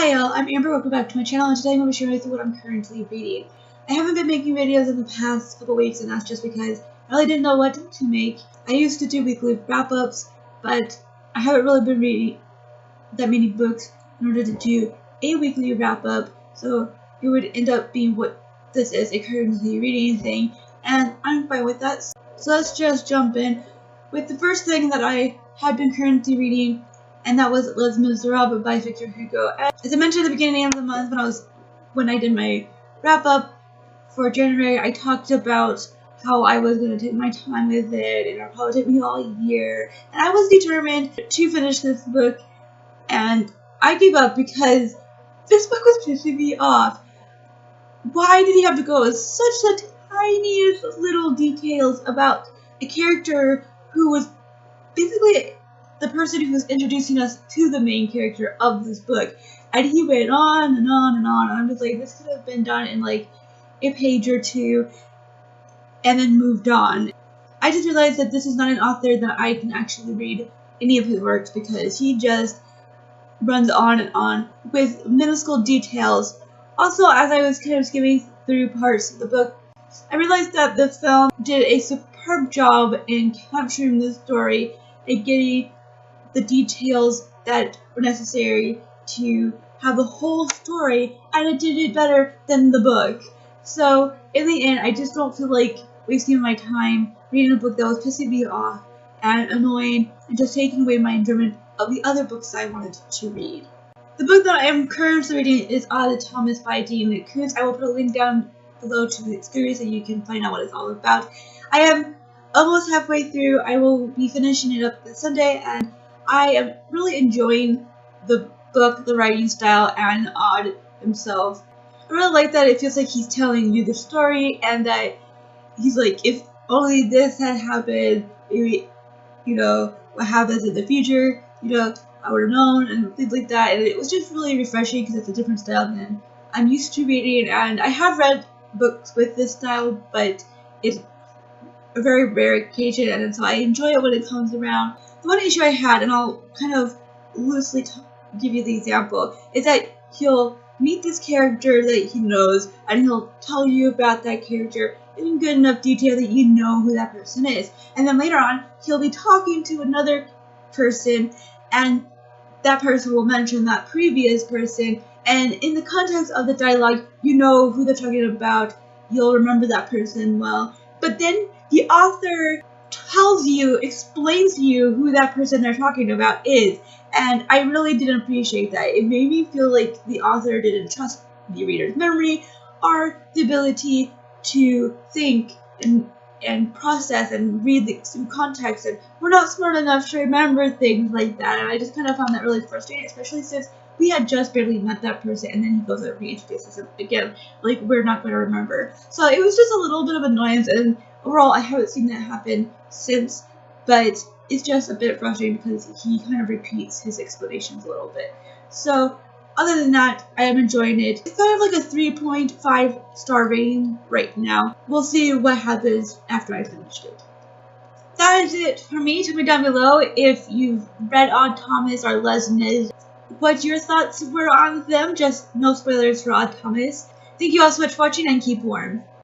Hi y'all, I'm Amber, welcome back to my channel, and today I'm going to be sharing with you what I'm currently reading. I haven't been making videos in the past couple weeks, and that's just because I really didn't know what to make. I used to do weekly wrap-ups, but I haven't really been reading that many books in order to do a weekly wrap-up, so it would end up being what this is, a currently reading thing, and I'm fine with that. So let's just jump in with the first thing that I had been currently reading, and that was Les Miserables by Victor Hugo. As I mentioned at the beginning of the month when I did my wrap up for January, I talked about how I was going to take my time with it, and it'll probably take me all year. And I was determined to finish this book, and I gave up because this book was pissing me off. Why did he have to go with such the tiniest little details about a character who was basically the person who was introducing us to the main character of this book? And he went on and on and on, and I'm just like, this could have been done in like a page or two and then moved on. I just realized that this is not an author that I can actually read any of his works because he just runs on and on with minuscule details. Also, as I was kind of skimming through parts of the book, I realized that the film did a superb job in capturing the story and getting the details that were necessary to have the whole story, and it did it better than the book. So in the end, I just don't feel like wasting my time reading a book that was pissing me off and annoying and just taking away my enjoyment of the other books I wanted to read. The book that I am currently reading is Odd Thomas by Dean Koontz. I will put a link down below to the series so you can find out what it's all about. I am almost halfway through. I will be finishing it up this Sunday, and I am really enjoying the book, the writing style, and Odd himself. I really like that it feels like he's telling you the story, and that he's like, if only this had happened, maybe, what happens in the future, I would have known, and things like that. And it was just really refreshing because it's a different style than I'm used to reading, and I have read books with this style, but it's a very rare occasion, and so I enjoy it when it comes around. The one issue I had, and I'll kind of loosely give you the example, is that he'll meet this character that he knows, and he'll tell you about that character in good enough detail that you know who that person is. And then later on, he'll be talking to another person, and that person will mention that previous person, and in the context of the dialogue, you know who they're talking about, you'll remember that person well. But then the author explains to you who that person they're talking about is, and I really didn't appreciate that. It made me feel like the author didn't trust the reader's memory or the ability to think and process and read the context, and we're not smart enough to remember things like that. And I just kind of found that really frustrating, especially since we had just barely met that person, and then he goes and reintroduces him again, like we're not going to remember. So it was just a little bit of annoyance, and overall I haven't seen that happen since, but it's just a bit frustrating because he kind of repeats his explanations a little bit. So other than that, I am enjoying it. It's kind of like a 3.5 star rating right now. We'll see what happens after I finished it. That is it for me. Tell me down below if you've read Odd Thomas or Les Mis, what your thoughts were on them. Just no spoilers for Odd Thomas. Thank you all so much for watching, and keep warm.